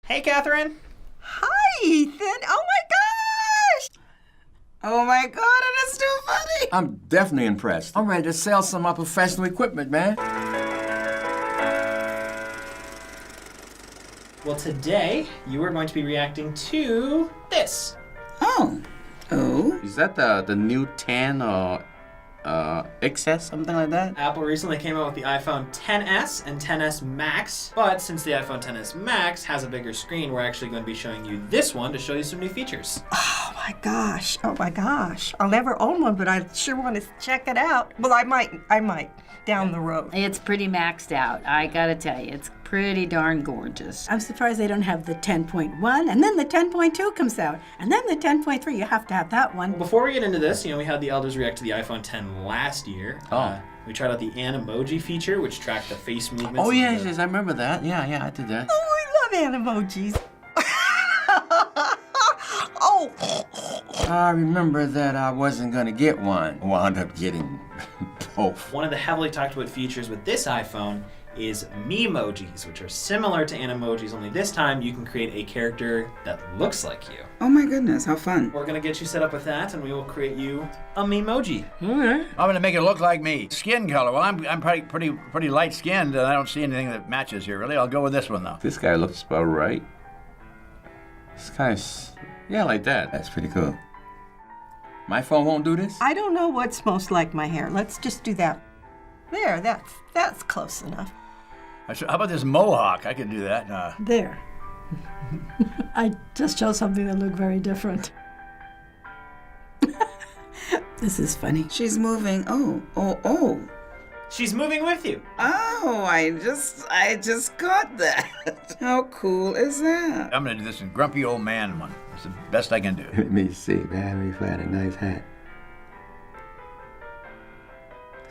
Hey, Catherine. Hi, Ethan. Oh my gosh! Oh my God, it is too funny. I'm definitely impressed. I'm ready to sell some of my professional equipment, man. Well, today you are going to be reacting to this. Oh. Is that the new 10 or XS, something like that? Apple recently came out with the iPhone XS and XS Max, but since the iPhone XS Max has a bigger screen, we're actually going to be showing you this one to show you some new features. Oh my gosh. I'll never own one, but I sure want to check it out. Well, I might down the road. It's pretty maxed out, I gotta tell you. It's pretty darn gorgeous. I'm surprised they don't have the 10.1, and then the 10.2 comes out, and then the 10.3. You have to have that one. Before we get into this, we had the elders react to the iPhone X last year. Oh. We tried out the Animoji feature, which tracked the face movements. Oh, of yes, the- yes, I remember that. Yeah, I did that. Oh, I love animojis. Oh. I remember that I wasn't gonna get one. Wound up getting both. One of the heavily talked about features with this iPhone is Memojis, which are similar to Animojis, only this time you can create a character that looks like you. Oh my goodness, how fun. We're gonna get you set up with that, and we will create you a Memoji. Okay. I'm gonna make it look like me. Skin color. Well, I'm pretty light skinned, and I don't see anything that matches here. Really, I'll go with this one though. This guy looks about right. This guy's, yeah, like that. That's pretty cool. My phone won't do this? I don't know what's most like my hair. Let's just do that. There, that's close enough. How about this mohawk? I could do that. There. I just chose something that looked very different. This is funny. She's moving. Oh. She's moving with you. Oh, I just caught that. How cool is that? I'm gonna do this in grumpy old man one. It's the best I can do. Let me see, man. We've had a nice hat.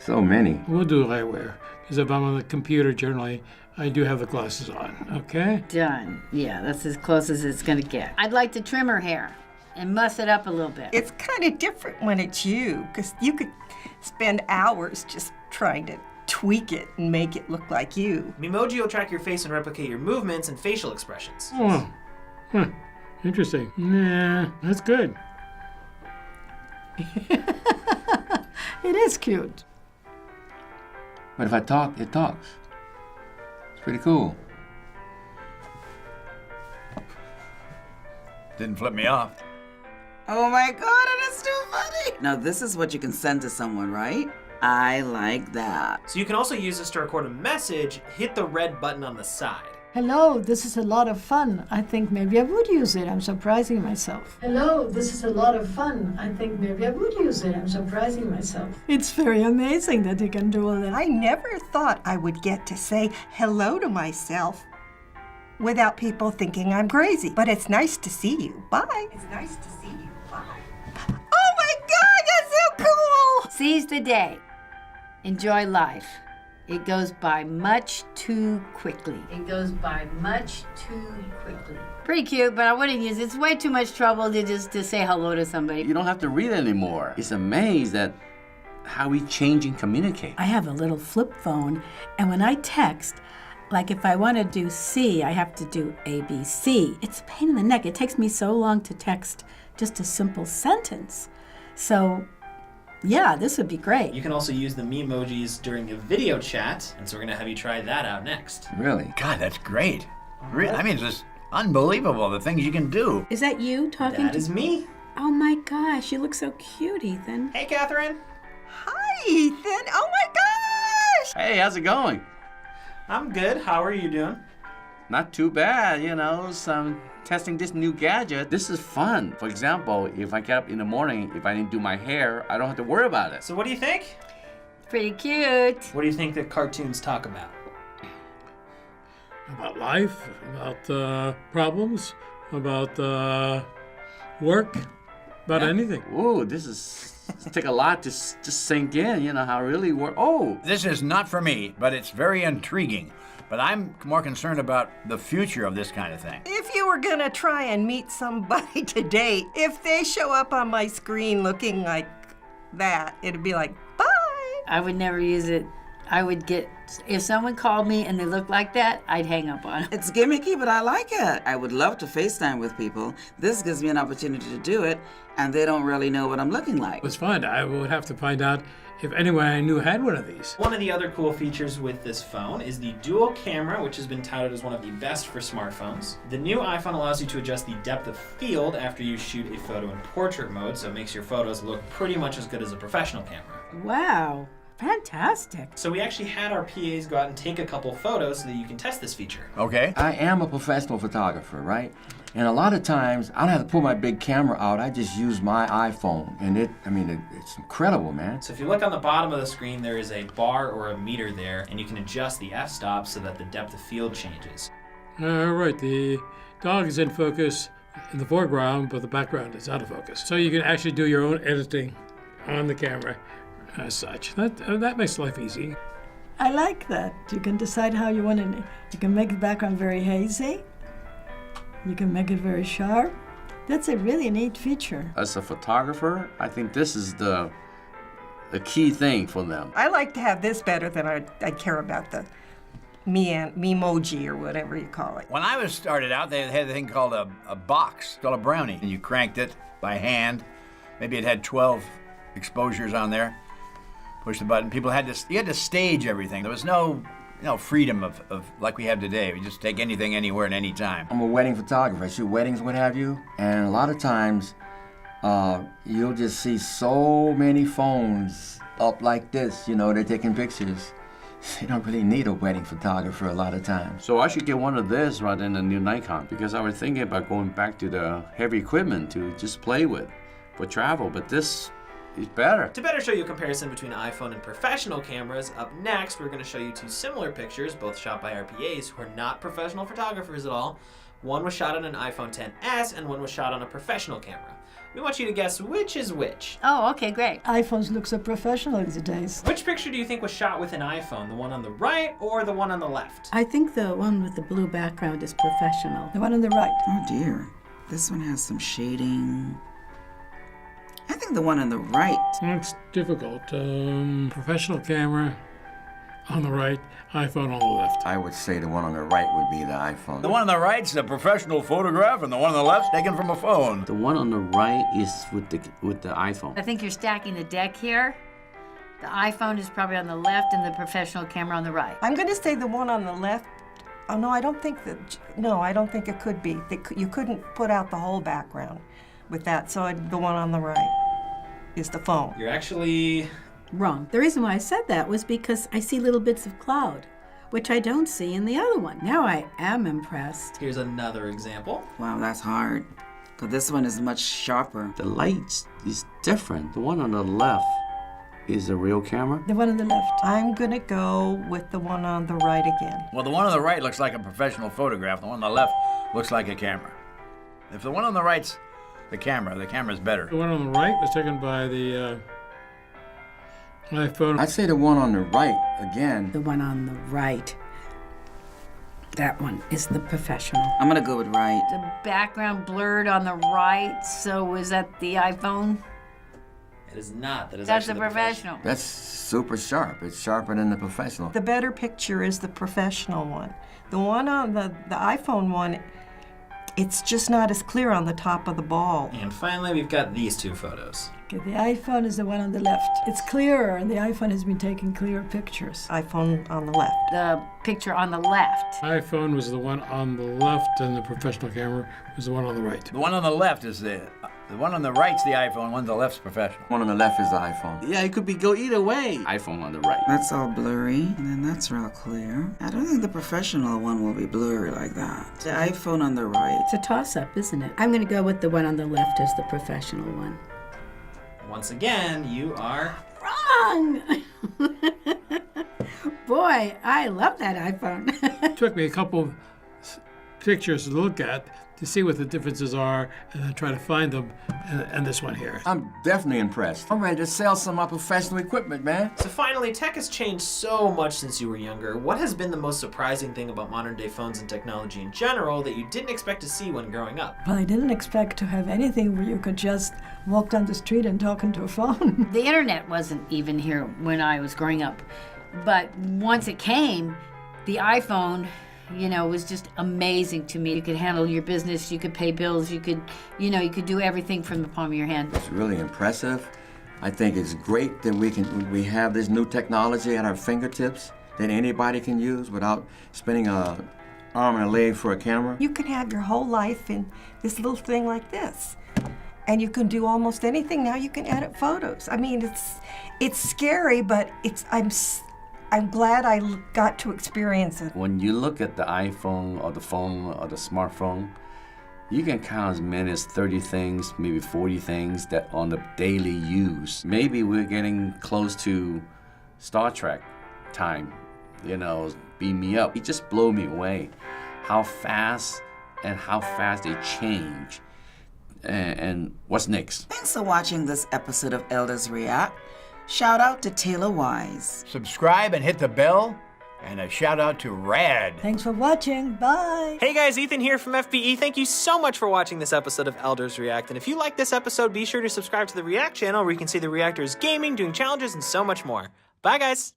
So many. We'll do eyewear, because if I'm on the computer generally, I do have the glasses on, okay? Done. Yeah, that's as close as it's gonna get. I'd like to trim her hair and muss it up a little bit. It's kind of different when it's you, because you could spend hours just trying to tweak it and make it look like you. Memoji will track your face and replicate your movements and facial expressions. Oh, huh. Interesting. Nah, that's good. It is cute. But if I talk, it talks. It's pretty cool. Didn't flip me off. Oh my God, it is too funny. Now this is what you can send to someone, right? I like that. So you can also use this to record a message, hit the red button on the side. Hello, this is a lot of fun. I think maybe I would use it. I'm surprising myself. Hello, this is a lot of fun. I think maybe I would use it. I'm surprising myself. It's very amazing that you can do all that. I never thought I would get to say hello to myself without people thinking I'm crazy. But it's nice to see you. Bye. It's nice to see you. Bye. Oh my God, that's so cool! Seize the day. Enjoy life. It goes by much too quickly. It goes by much too quickly. Pretty cute, but I wouldn't use it. It's way too much trouble to say hello to somebody. You don't have to read it anymore. It's amazed at how we change and communicate. I have a little flip phone, and when I text, like if I want to do C, I have to do ABC. It's a pain in the neck. It takes me so long to text just a simple sentence. So, yeah, this would be great. You can also use the Memojis during a video chat, and so we're gonna have you try that out next. Really? God, that's great. I mean, it's just unbelievable the things you can do. Is that you talking That to is me. Oh my gosh, you look so cute, Ethan. Hey, Catherine. Hi, Ethan. Oh my gosh! Hey, how's it going? I'm good. How are you doing? Not too bad, some testing this new gadget. This is fun. For example, if I get up in the morning, if I didn't do my hair, I don't have to worry about it. So what do you think? Pretty cute. What do you think that cartoons talk about? About life, about problems, about work, about anything. Ooh, this take a lot to just sink in, how it really work. Oh, This is not for me, but it's very intriguing. But I'm more concerned about the future of this kind of thing. If you were gonna try and meet somebody today, if they show up on my screen looking like that, it'd be like, bye. I would never use it. I would get If someone called me and they looked like that, I'd hang up on them. It's gimmicky, but I like it. I would love to FaceTime with people. This gives me an opportunity to do it, and they don't really know what I'm looking like. It was fun. I would have to find out if anyone I knew had one of these. One of the other cool features with this phone is the dual camera, which has been touted as one of the best for smartphones. The new iPhone allows you to adjust the depth of field after you shoot a photo in portrait mode, so it makes your photos look pretty much as good as a professional camera. Wow, fantastic. So we actually had our PAs go out and take a couple photos so that you can test this feature. Okay. I am a professional photographer, right? And a lot of times, I don't have to pull my big camera out. I just use my iPhone. And it's incredible, man. So if you look on the bottom of the screen, there is a bar or a meter there, and you can adjust the f-stop so that the depth of field changes. All right, the dog is in focus in the foreground, but the background is out of focus. So you can actually do your own editing on the camera as such. That makes life easy. I like that. You can decide how you want it. You can make the background very hazy. You can make it very sharp. That's a really neat feature. As a photographer, I think this is the key thing for them. I like to have this better than I care about the Memoji or whatever you call it. When I was started out, they had a thing called a box, called a brownie. And you cranked it by hand. Maybe it had 12 exposures on there. Push the button. You had to stage everything. There was no freedom of like we have today. We just take anything, anywhere, and any time. I'm a wedding photographer. I shoot weddings, what have you. And a lot of times, you'll just see so many phones up like this, they're taking pictures. You don't really need a wedding photographer a lot of times. So I should get one of this rather than a new Nikon, because I was thinking about going back to the heavy equipment to just play with for travel, but this is better. To better show you a comparison between iPhone and professional cameras, up next we're going to show you two similar pictures, both shot by RPAs who are not professional photographers at all. One was shot on an iPhone XS and one was shot on a professional camera. We want you to guess which is which. Oh, okay, great. iPhones look so professional these days. Which picture do you think was shot with an iPhone? The one on the right or the one on the left? I think the one with the blue background is professional. The one on the right. Oh dear, this one has some shading. I think the one on the right. It's difficult. Professional camera on the right, iPhone on the left. I would say the one on the right would be the iPhone. The one on the right's a professional photograph, and the one on the left's taken from a phone. The one on the right is with the iPhone. I think you're stacking the deck here. The iPhone is probably on the left and the professional camera on the right. I'm going to say the one on the left. Oh, no, I don't think it could be. You couldn't put out the whole background with that, so the one on the right is the phone. You're actually Wrong. The reason why I said that was because I see little bits of cloud, which I don't see in the other one. Now I am impressed. Here's another example. Wow, that's hard. Because this one is much sharper. The light is different. The one on the left is the real camera. The one on the left. I'm going to go with the one on the right again. Well, the one on the right looks like a professional photograph. The one on the left looks like a camera. If the one on the right's the camera's better. The one on the right was taken by the iPhone. I'd say the one on the right again. The one on the right. That one is the professional. I'm gonna go with right. The background blurred on the right, so is that the iPhone? It is not. That is That's the actually professional. That's super sharp. It's sharper than the professional. The better picture is the professional one. The one on the iPhone one, it's just not as clear on the top of the ball. And finally, we've got these two photos. Okay, the iPhone is the one on the left. It's clearer, and the iPhone has been taking clearer pictures. iPhone on the left. The picture on the left. iPhone was the one on the left, and the professional camera was the one on the right. The one on the left is the one on the right's the iPhone, one on the left's professional. One on the left is the iPhone. Yeah, it could go either way. iPhone on the right. That's all blurry, and then that's real clear. I don't think the professional one will be blurry like that. The iPhone on the right. It's a toss-up, isn't it? I'm going to go with the one on the left as the professional one. Once again, you are Wrong! Boy, I love that iPhone. It took me a couple pictures to look at to see what the differences are and then try to find them, and this one here. I'm definitely impressed. I'm ready to sell some of my professional equipment, man. So finally, tech has changed so much since you were younger. What has been the most surprising thing about modern day phones and technology in general that you didn't expect to see when growing up? Well, I didn't expect to have anything where you could just walk down the street and talk into a phone. The internet wasn't even here when I was growing up. But once it came, the iPhone, you know, was just amazing to me. You could handle your business, you could pay bills, you could do everything from the palm of your hand. It's really impressive. I think it's great that we have this new technology at our fingertips that anybody can use without spending an arm and a leg for a camera. You can have your whole life in this little thing like this. And you can do almost anything. Now you can edit photos. I mean, it's scary, but I'm glad I got to experience it. When you look at the iPhone or the phone or the smartphone, you can count as many as 30 things, maybe 40 things that on the daily use. Maybe we're getting close to Star Trek time, you know, beam me up. It just blew me away how fast they change and what's next. Thanks for watching this episode of Elders React. Shout out to Taylor Wise. Subscribe and hit the bell. And a shout out to Rad. Thanks for watching. Bye. Hey guys, Ethan here from FBE. Thank you so much for watching this episode of Elders React. And if you like this episode, be sure to subscribe to the React channel where you can see the reactors gaming, doing challenges, and so much more. Bye guys.